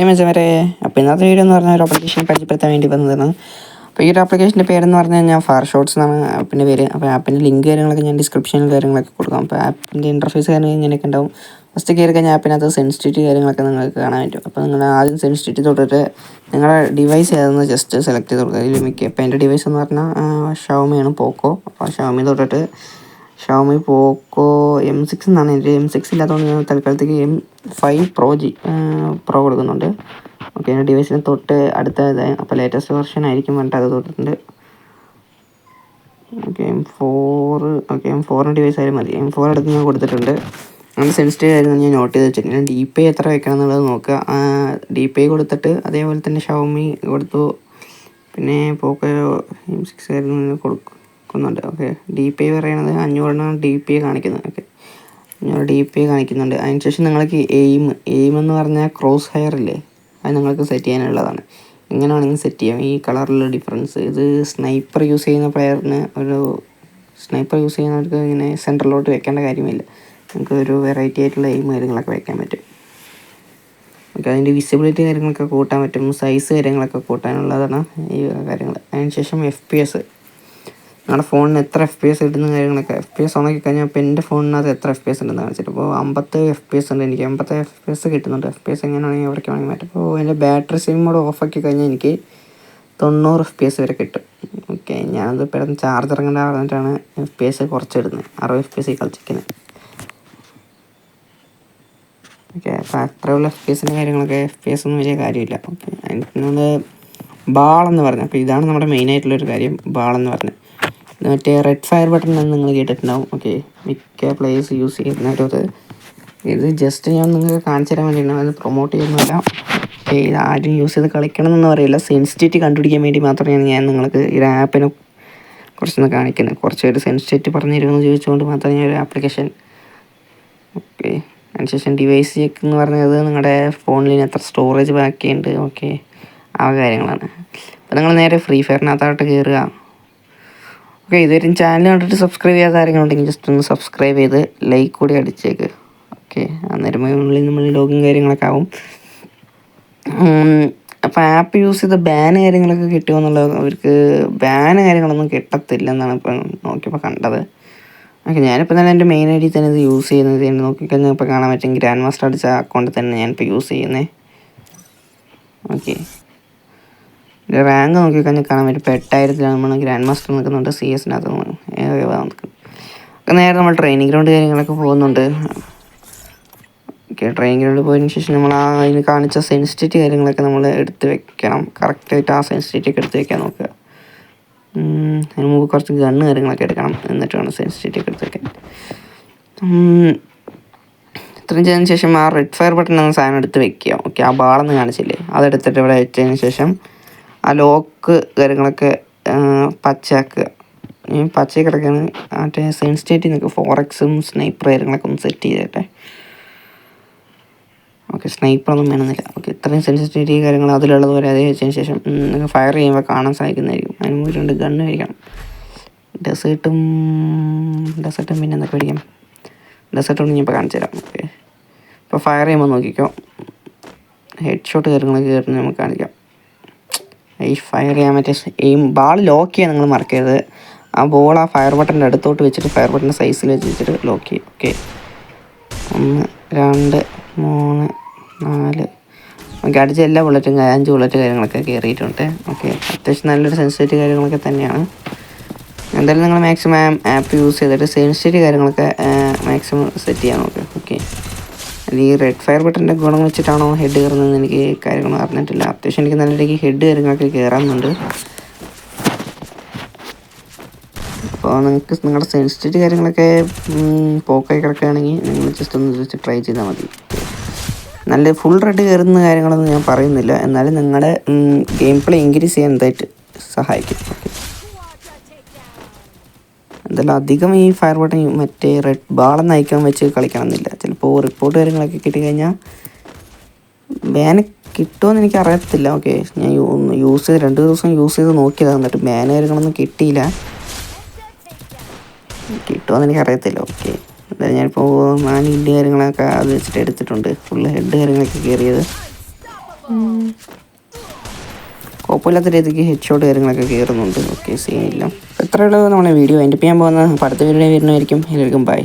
മെച്ചവരെ. അപ്പോൾ ഇന്നത്തെ വീഡിയോ എന്ന് പറഞ്ഞാൽ ഒരു ആപ്ലിക്കേഷൻ പരിചയപ്പെടുത്താൻ വേണ്ടി വന്നതാണ്. അപ്പോൾ ഈ ഒരു ആപ്ലിക്കേഷൻ്റെ പേരെന്ന് പറഞ്ഞു കഴിഞ്ഞാൽ ഫാർ ഷോട്ട്സ് എന്നാണ് ആപ്പിൻ്റെ പേര്. അപ്പോൾ ആപ്പിൻ്റെ ലിങ്ക് കാര്യങ്ങളൊക്കെ ഞാൻ ഡിസ്ക്രിപ്ഷനിൽ കാര്യങ്ങളൊക്കെ കൊടുക്കാം. അപ്പോൾ ആപ്പിൻ്റെ ഇൻ്റർഫേസ് കാര്യങ്ങൾ ഇങ്ങനെയൊക്കെ ഉണ്ടാവും. ഫസ്റ്റ് കയറി കഴിഞ്ഞാൽ ആപ്പിനകത്ത് സെൻസിറ്റിവിറ്റി കാര്യങ്ങളൊക്കെ നിങ്ങൾക്ക് കാണാൻ പറ്റും. അപ്പോൾ നിങ്ങൾ ആദ്യം സെൻസിറ്റിവിറ്റി തൊട്ടിട്ട് നിങ്ങളുടെ ഡിവൈസ് ഏതെന്ന് ജസ്റ്റ് സെലക്ട് ചെയ്ത് കൊടുക്കുക. അതിൽ മിക്ക ഇപ്പോൾ എൻ്റെ ഡിവൈസ് എന്ന് പറഞ്ഞാൽ ഷവമിയാണ്, പോക്കോ. അപ്പോൾ ഷവമി തൊട്ടിട്ട് ഷവമി പോക്കോ M6 എന്നാണ്. എൻ്റെ M6 ഇല്ലാത്തതുകൊണ്ട് ഞാൻ തൽക്കാലത്തേക്ക് M5 Pro കൊടുക്കുന്നുണ്ട്. ഓക്കെ, എൻ്റെ ഡിവൈസിന് തൊട്ട് അടുത്തത് അപ്പോൾ ലേറ്റസ്റ്റ് വെർഷൻ ആയിരിക്കും പറഞ്ഞിട്ട് അത് തൊട്ടിട്ടുണ്ട്. ഓക്കെ, M4 ഡിവൈസ് ആയാലും മതി. M4 അടുത്ത് ഞാൻ കൊടുത്തിട്ടുണ്ട്. അങ്ങനെ സെൻസിറ്റീവ് ആയിരുന്നു ഞാൻ നോട്ട് ചെയ്ത് വെച്ചിട്ടുണ്ട്. DPI എത്ര വെക്കണം എന്നുള്ളത് നോക്കുക. DPI കൊടുത്തിട്ട് അതേപോലെ തന്നെ ഷവമി കൊടുത്തു. പിന്നെ പോക്കോ M6 ആയിരുന്നു കൊടുക്കുന്നുണ്ട്. ഓക്കെ, DPI പറയുന്നത് 500 DPI കാണിക്കുന്നത്. ഓക്കെ, 500 DPI കാണിക്കുന്നുണ്ട്. അതിനുശേഷം നിങ്ങൾക്ക് എയിം എന്ന് പറഞ്ഞാൽ ക്രോസ് ഹെയർ ഇല്ലേ, അത് നിങ്ങൾക്ക് സെറ്റ് ചെയ്യാനുള്ളതാണ്. എങ്ങനെ വേണമെങ്കിൽ സെറ്റ് ചെയ്യാം. ഈ കളറിലുള്ള ഡിഫറൻസ് ഇത് സ്നൈപ്പർ യൂസ് ചെയ്യുന്നവർക്ക് ഇങ്ങനെ സെൻറ്ററിലോട്ട് വെക്കേണ്ട കാര്യമില്ല. നമുക്ക് ഒരു വെറൈറ്റി ആയിട്ടുള്ള എയിം കാര്യങ്ങളൊക്കെ വെക്കാൻ പറ്റും. ഓക്കെ, അതിൻ്റെ വിസിബിലിറ്റി കാര്യങ്ങളൊക്കെ കൂട്ടാൻ പറ്റും. സൈസ് കാര്യങ്ങളൊക്കെ കൂട്ടാനുള്ളതാണ് ഈ കാര്യങ്ങൾ. അതിനുശേഷം FPS, നിങ്ങളുടെ ഫോണിന് എത്ര FPS കിട്ടുന്ന കാര്യങ്ങളൊക്കെ FPS ഓണാക്കി കഴിഞ്ഞാൽ ഇപ്പോൾ എൻ്റെ ഫോണിനകത്ത് എത്ര FPS ഉണ്ടെന്ന് കാണിച്ചിട്ട് ഇപ്പോൾ 50 FPS ഉണ്ട്. എനിക്ക് 50 FPS കിട്ടുന്നുണ്ട്. FPS എങ്ങനെയാണെങ്കിൽ എവിടേക്ക് വേണമെങ്കിൽ മാറ്റും. അപ്പോൾ എൻ്റെ ബാറ്ററി സേവിങ് മോഡ് ഓഫാക്കി കഴിഞ്ഞാൽ എനിക്ക് 90 FPS വരെ കിട്ടും. ഓക്കെ, ഞാനത് പെട്ടെന്ന് ചാർജ് ഇറങ്ങേണ്ട പറഞ്ഞിട്ടാണ് FPS കുറച്ചിടുന്നത്. 60 FPS കളിച്ചിരിക്കുന്നത്. ഓക്കെ, അപ്പോൾ അത്രയുള്ള FPSൻ്റെ കാര്യങ്ങളൊക്കെ FPS ഒന്നും വലിയ കാര്യമില്ല. ഓക്കെ, അതിനോട് ബാളെന്ന് പറഞ്ഞു. അപ്പോൾ ഇതാണ് നമ്മുടെ മെയിനായിട്ടുള്ളൊരു കാര്യം, ബാളെന്ന് പറഞ്ഞത്. മറ്റേ റെഡ് ഫയർ ബട്ടൺ എന്ന് നിങ്ങൾ കേട്ടിട്ടുണ്ടാവും. ഓക്കെ, മിക്ക പ്ലേയേഴ്സ് യൂസ് ചെയ്യുന്നവരത്. ഇത് ജസ്റ്റ് ഞാൻ നിങ്ങൾക്ക് കാണിച്ചു തരാൻ വേണ്ടിയിട്ടാണ്, അത് പ്രൊമോട്ട് ചെയ്യുന്നില്ല. ഓക്കെ, ഇത് ആരും യൂസ് ചെയ്ത് കളിക്കണം എന്നൊന്നും അറിയില്ല. സെൻസിറ്റിവിറ്റി കണ്ടുപിടിക്കാൻ വേണ്ടി മാത്രമാണ് ഞാൻ നിങ്ങൾക്ക് ഈ ഒരു ആപ്പിനെ കുറച്ചൊന്ന് കാണിക്കുന്നത്. കുറച്ചൊരു സെൻസിറ്റിവിറ്റി പറഞ്ഞു തരുമെന്ന് ചോദിച്ചുകൊണ്ട് മാത്രമേ ഞാൻ ഒരു ആപ്ലിക്കേഷൻ. ഓക്കെ, അതിനുശേഷം ഡിവൈസ് ചെക്ക് എന്ന് പറഞ്ഞത് നിങ്ങളുടെ ഫോണിൽ എത്ര സ്റ്റോറേജ് ബാക്കിയുണ്ട്. ഓക്കെ, ആ കാര്യങ്ങളാണ്. അപ്പോൾ നിങ്ങൾ നേരെ ഫ്രീ ഫയറിനകത്തോട്ട് കയറുക. ഓക്കെ, ഇതുവരെ ചാനൽ കണ്ടിട്ട് സബ്സ്ക്രൈബ് ചെയ്യാത്ത കാര്യങ്ങളുണ്ടെങ്കിൽ ജസ്റ്റ് ഒന്ന് സബ്സ്ക്രൈബ് ചെയ്ത് ലൈക്ക് കൂടി അടിച്ചേക്ക്. ഓക്കെ, അന്നേരം ഉള്ളിൽ നമ്മൾ ലോഗിൻ കാര്യങ്ങളൊക്കെ ആവും. അപ്പോൾ ആപ്പ് യൂസ് ചെയ്ത ബാൻ കാര്യങ്ങളൊക്കെ കിട്ടുമോ എന്നുള്ളത്, അവർക്ക് ബാൻ കാര്യങ്ങളൊന്നും കിട്ടത്തില്ലെന്നാണ് ഇപ്പം നോക്കിയപ്പോൾ കണ്ടത്. ഓക്കെ, ഞാനിപ്പോൾ തന്നെ എൻ്റെ മെയിൻ ID തന്നെ ഇത് യൂസ് ചെയ്യുന്നത് നോക്കിക്കഴിഞ്ഞാൽ ഇപ്പോൾ കാണാൻ പറ്റും. ഗ്രാൻഡ് മാസ്റ്റർ അടിച്ച അക്കൗണ്ട് തന്നെ ഞാനിപ്പോൾ യൂസ് ചെയ്യുന്നത്. ഓക്കെ, റാങ്ക് നോക്കിക്കഴിഞ്ഞാൽ കാണാൻ പറ്റും. ഇപ്പോൾ 8000 നമ്മൾ ഗ്രാൻഡ് മാസ്റ്റർ നിൽക്കുന്നുണ്ട്. CS-നകത്ത് നിൽക്കുന്നത്. നേരെ നമ്മൾ ട്രെയിനിങ് ഗ്രൗണ്ട് കാര്യങ്ങളൊക്കെ പോകുന്നുണ്ട്. ഓക്കെ, ട്രെയിനിങ് ഗ്രൗണ്ടിൽ പോയതിന് ശേഷം നമ്മൾ അതിന് കാണിച്ച സെൻസിറ്റിവിറ്റി കാര്യങ്ങളൊക്കെ നമ്മൾ എടുത്ത് വെക്കണം. കറക്റ്റായിട്ട് ആ സെൻസിറ്റിവിറ്റി ഒക്കെ എടുത്ത് വെക്കാൻ നോക്കുക. അതിന് മുമ്പ് കുറച്ച് ഗണ്ണ് കാര്യങ്ങളൊക്കെ എടുക്കണം. എന്നിട്ട് വേണം സെൻസിറ്റിവിറ്റി ഒക്കെ എടുത്ത് വെക്കാൻ. ഇത്രയും ചെയ്തതിന് ശേഷം ആ റെഡ് ഫയർ ബട്ടൺ എന്ന സാധനം എടുത്ത് വെക്കുക. ഓക്കെ, ആ ബാളെന്ന് കാണിച്ചില്ലേ, അതെടുത്തിട്ട് ഇവിടെ വെച്ചതിന് ശേഷം ആ ലോക്ക് കാര്യങ്ങളൊക്കെ പച്ചയാക്കുക. പച്ചയിൽ കിടക്കുകയാണ്. മറ്റേ സെൻസിറ്റിവിറ്റി നിങ്ങൾക്ക് 4x സ്നൈപ്പർ കാര്യങ്ങളൊക്കെ ഒന്ന് സെറ്റ് ചെയ്തേട്ടെ. ഓക്കെ, സ്നൈപ്പറൊന്നും വേണമെന്നില്ല. ഓക്കെ, ഇത്രയും സെൻസിറ്റിവിറ്റി കാര്യങ്ങൾ അതിലുള്ളത് പോലെ അതേ വെച്ചതിന് ശേഷം നിങ്ങൾക്ക് ഫയർ ചെയ്യുമ്പോൾ കാണാൻ സാധിക്കുന്നതായിരിക്കും. അതിന് മുമ്പ് 2 ഗണ്ണ് മേടിക്കണം. ഡെസേർട്ടും പിന്നെ എന്തൊക്കെ മേടിക്കാം. ഡെസേർട്ടും ഞാൻ ഇപ്പോൾ കാണിച്ചു തരാം. ഓക്കെ, ഇപ്പോൾ ഫയർ ചെയ്യുമ്പോൾ നോക്കിക്കോ, ഹെഡ് ഷോട്ട് കാര്യങ്ങളൊക്കെ കയറുന്നത് നമുക്ക് കാണിക്കാം. ഈ ഫയർ ചെയ്യാൻ പറ്റിയ ബാൾ ലോക്ക് ചെയ്യാൻ നിങ്ങൾ മറക്കരുത്. ആ ബോൾ ആ ഫയർ ബട്ടൻ്റെ അടുത്തോട്ട് വെച്ചിട്ട് ഫയർ ബട്ടൻ്റെ സൈസിൽ വെച്ചിട്ട് ലോക്ക് ചെയ്യും. ഓക്കെ, 1 2 3 4. ഓക്കെ, അടിച്ച എല്ലാ ബുള്ളറ്റും 5 ബുള്ളറ്റ് കാര്യങ്ങളൊക്കെ കയറിയിട്ടുണ്ട്. ഓക്കെ, അത്യാവശ്യം നല്ലൊരു സെൻസിറ്റിവിറ്റി കാര്യങ്ങളൊക്കെ തന്നെയാണ്. എന്തായാലും നിങ്ങൾ മാക്സിമം ആപ്പ് യൂസ് ചെയ്തിട്ട് സെൻസിറ്റിവിറ്റി കാര്യങ്ങളൊക്കെ മാക്സിമം സെറ്റ് ചെയ്യാൻ നോക്കുക. ഓക്കെ, ഈ റെഡ് ഫയർ ബട്ടൻ്റെ ഗുണം വെച്ചിട്ടാണോ ഹെഡ് കയറുന്നതെന്ന് എനിക്ക് കാര്യങ്ങളൊന്നും അറിഞ്ഞിട്ടില്ല. അത്യാവശ്യം എനിക്ക് നല്ല രീതിക്ക് ഹെഡ് കാര്യങ്ങളൊക്കെ കയറാറുണ്ട്. അപ്പോൾ നിങ്ങൾക്ക് നിങ്ങളുടെ സെൻസിറ്റിവിറ്റി കാര്യങ്ങളൊക്കെ പോക്കായി കിടക്കുകയാണെങ്കിൽ നിങ്ങൾ ജസ്റ്റ് ഒന്ന് ട്രൈ ചെയ്താൽ മതി. നല്ല ഫുൾ റെഡ് കയറുന്ന കാര്യങ്ങളൊന്നും ഞാൻ പറയുന്നില്ല, എന്നാലും നിങ്ങളുടെ ഗെയിം പ്ലേ ഇൻക്രീസ് ചെയ്യാൻ എന്തായിട്ട് സഹായിക്കും. ഓക്കെ, എന്തായാലും അധികം ഈ ഫയർ ബട്ടൺ മറ്റേ റെഡ് ബാളെന്ന് അയക്കാൻ വെച്ച് കളിക്കണമെന്നില്ല. ചിലപ്പോൾ റിപ്പോർട്ട് കാര്യങ്ങളൊക്കെ കിട്ടിക്കഴിഞ്ഞാൽ ബാൻ കിട്ടുമെന്ന് എനിക്ക് അറിയത്തില്ല. ഓക്കെ, ഞാൻ യൂസ് ചെയ്ത് 2 ദിവസം യൂസ് ചെയ്ത് നോക്കിയതാണ്, എന്നിട്ട് ബാൻ കാര്യങ്ങളൊന്നും കിട്ടിയില്ല. കിട്ടുമെന്ന് എനിക്കറിയത്തില്ല. ഓക്കെ, എന്തായാലും ഞാനിപ്പോൾ 4 ഇൻഡ് കാര്യങ്ങളൊക്കെ അത് വെച്ചിട്ട് എടുത്തിട്ടുണ്ട്. ഫുള്ള് ഹെഡ് കാര്യങ്ങളൊക്കെ കയറിയത്. കുഴപ്പമില്ലാത്ത രീതിക്ക് ഹെഡ് ഷോട്ട് കാര്യങ്ങളൊക്കെ കയറുന്നുണ്ട്. ഓക്കെ, സീനില്ല. എത്രയുള്ളൂ നമ്മളെ വീഡിയോ അതിൻ്റെ ചെയ്യാൻ പോകുന്ന അടുത്ത വീഡിയോ വരുന്നതായിരിക്കും. എല്ലാവർക്കും ബൈ.